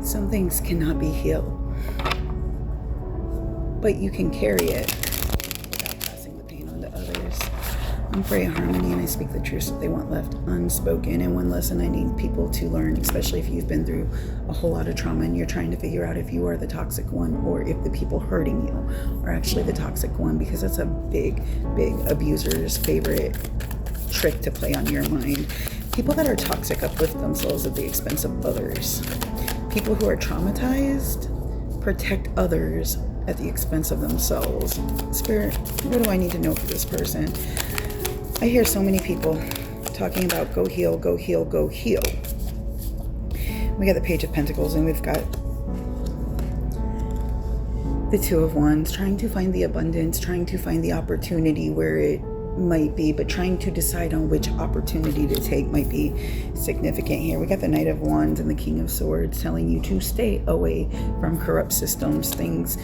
Some things cannot be healed, but you can carry it without passing the pain on to others. I'm Freya Harmony, and I speak the truth that they want left unspoken. And one lesson I need people to learn, especially if you've been through a whole lot of trauma and you're trying to figure out if you are the toxic one or if the people hurting you are actually the toxic one, because that's a big abuser's favorite trick to play on your mind. People that are toxic uplift themselves at the expense of others. People who are traumatized protect others at the expense of themselves. Spirit, what do I need to know for this person? I hear so many people talking about go heal, go heal, go heal. We got the Page of Pentacles, and we've got the Two of Wands, trying to find the abundance, trying to find the opportunity where it might be, but trying to decide on which opportunity to take might be significant here. We got the Knight of Wands and the King of Swords telling you to stay away from corrupt systems, things.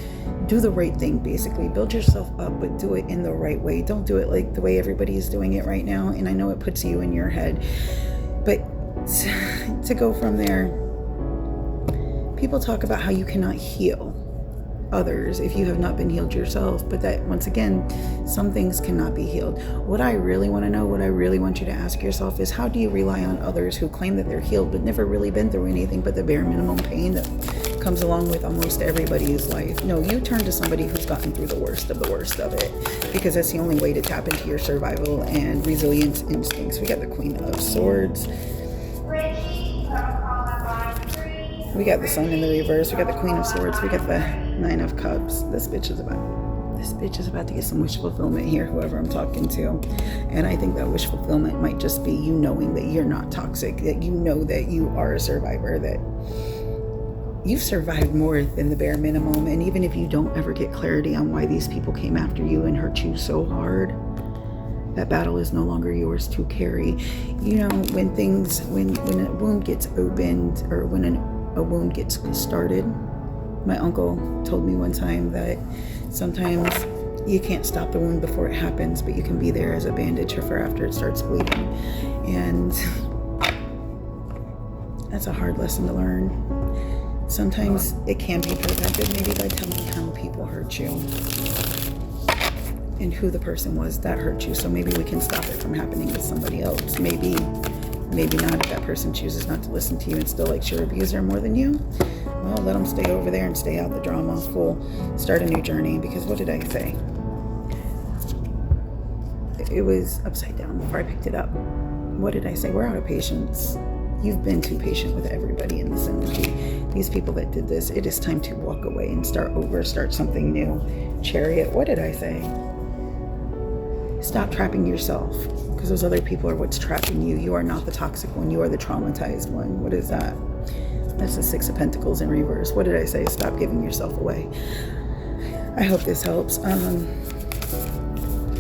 Do the right thing, basically. Build yourself up, but do it in the right way. Don't do it like the way everybody is doing it right now. And I know it puts you in your head, but to go from there, people talk about how you cannot heal others if you have not been healed yourself, but that once again, some things cannot be healed. What I really want to know, what I really want you to ask yourself is, how do you rely on others who claim that they're healed but never really been through anything but the bare minimum pain that comes along with almost everybody's life? No, you turn to somebody who's gotten through the worst of it, because that's the only way to tap into your survival and resilience instincts. We got the Queen of Swords. We got the Sun in the reverse. We got the Queen of Swords. We got the Nine of Cups. This bitch is about to get some wish fulfillment here, whoever I'm talking to. And I think that wish fulfillment might just be you knowing that you're not toxic, that you know that you are a survivor, that you've survived more than the bare minimum. And even if you don't ever get clarity on why these people came after you and hurt you so hard, that battle is no longer yours to carry. You know, when a wound gets opened, or when a wound gets started, my uncle told me one time that sometimes you can't stop the wound before it happens, but you can be there as a bandage for after it starts bleeding. And that's a hard lesson to learn. Sometimes it can be prevented, maybe by telling how people hurt you and who the person was that hurt you. So maybe we can stop it from happening to somebody else. Maybe not, if that person chooses not to listen to you and still likes your abuser more than you. Well, let them stay over there and stay out the drama. Start a new journey, because what did I say? It was upside down before I picked it up. What did I say? We're out of patience. You've been too patient with everybody in this energy. These people that did this, it is time to walk away and start over, start something new. Chariot, what did I say? Stop trapping yourself, because those other people are what's trapping you. You are not the toxic one. You are the traumatized one. What is that? That's the Six of Pentacles in reverse. What did I say? Stop giving yourself away. I hope this helps.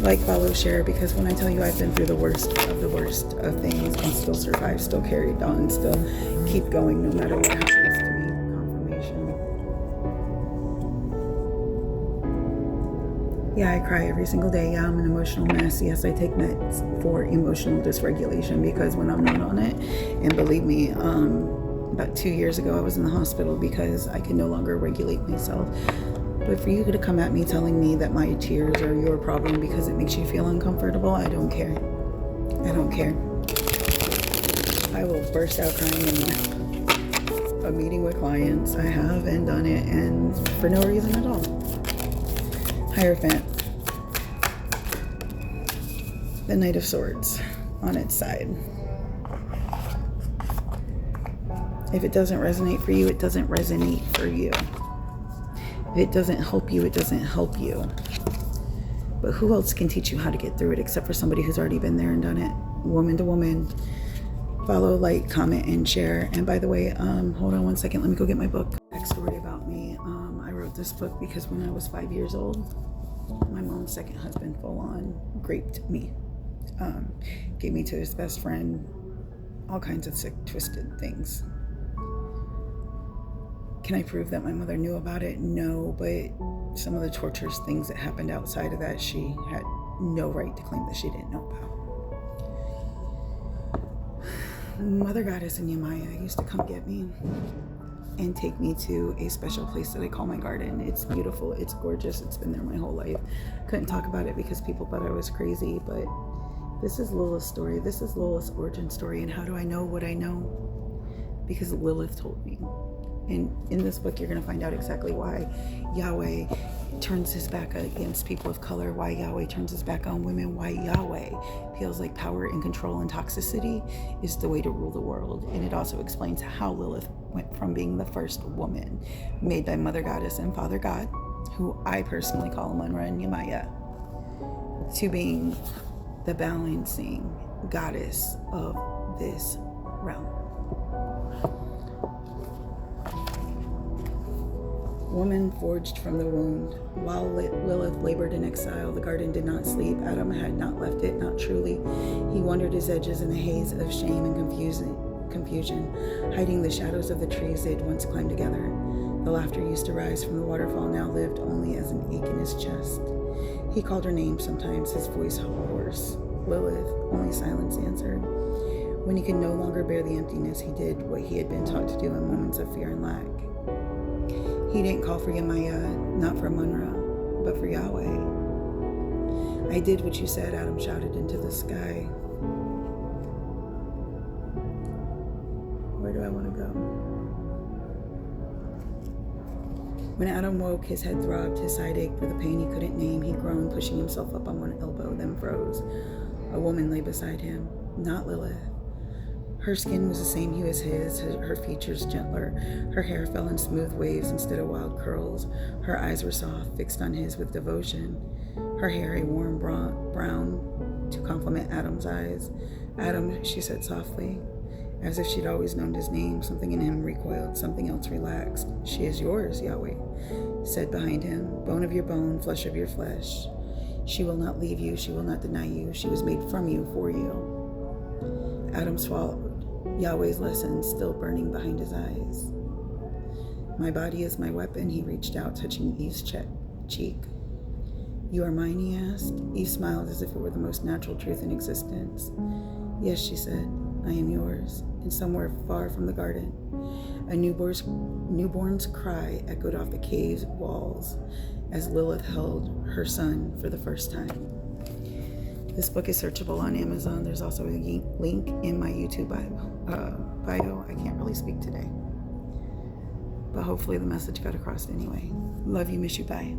Like, follow, share, because when I tell you I've been through the worst of things and still survived, still carried on, still keep going no matter what happens to me. Confirmation. Yeah, I cry every single day. Yeah, I'm an emotional mess. Yes, I take meds for emotional dysregulation, because when I'm not on it, and believe me, about 2 years ago, I was in the hospital because I could no longer regulate myself. But for you to come at me telling me that my tears are your problem because it makes you feel uncomfortable, I don't care. I don't care. I will burst out crying in a meeting with clients. I have and done it, and for no reason at all. Hierophant. The Knight of Swords on its side. If it doesn't resonate for you, it doesn't resonate for you. If it doesn't help you, it doesn't help you. But who else can teach you how to get through it except for somebody who's already been there and done it? Woman to woman. Follow, like, comment, and share. And by the way, hold on one second. Let me go get my book. Backstory about me. I wrote this book because when I was 5 years old, my mom's second husband full on raped me. Gave me to his best friend. All kinds of sick, twisted things. Can I prove that my mother knew about it? No, but some of the torturous things that happened outside of that, she had no right to claim that she didn't know about. Mother Goddess and Yamaya used to come get me. and take me to a special place that I call my garden. It's beautiful, it's gorgeous, it's been there my whole life. Couldn't talk about it because people thought I was crazy, but this is Lilith's story. This is Lilith's origin story. And how do I know what I know? Because Lilith told me. And in this book, you're going to find out exactly why Yahweh turns his back against people of color, why Yahweh turns his back on women, why Yahweh feels like power and control and toxicity is the way to rule the world. And it also explains how Lilith went from being the first woman made by Mother Goddess and Father God, who I personally call Munra and Yemaya, to being the balancing goddess of this realm. Woman forged from the wound. While Lilith labored in exile, the garden did not sleep. Adam had not left it, not truly. He wandered its edges in the haze of shame and confusion, hiding the shadows of the trees they'd once climbed together. The laughter used to rise from the waterfall now lived only as an ache in his chest. He called her name sometimes, his voice hoarse. Lilith, only silence answered. When he could no longer bear the emptiness, he did what he had been taught to do in moments of fear and lack. He didn't call for Yemaya, not for Munra, but for Yahweh. I did what you said, Adam shouted into the sky. Where do I want to go? When Adam woke, his head throbbed, his side ached with a pain he couldn't name. He groaned, pushing himself up on one elbow, then froze. A woman lay beside him, not Lilith. Her skin was the same hue as his, her features gentler. Her hair fell in smooth waves instead of wild curls. Her eyes were soft, fixed on his with devotion. Her hair a warm brown to complement Adam's eyes. Adam, she said softly, as if she'd always known his name. Something in him recoiled, something else relaxed. She is yours, Yahweh said behind him, bone of your bone, flesh of your flesh. She will not leave you, she will not deny you. She was made from you, for you. Adam swallowed, Yahweh's lesson still burning behind his eyes. My body is my weapon, he reached out, touching Eve's cheek. You are mine, he asked. Eve smiled as if it were the most natural truth in existence. Yes, she said, I am yours. And somewhere far from the garden, a newborn's cry echoed off the cave's walls as Lilith held her son for the first time. This book is searchable on Amazon. There's also a link in my YouTube bio. I can't really speak today, but hopefully the message got across anyway. Love you, miss you, bye.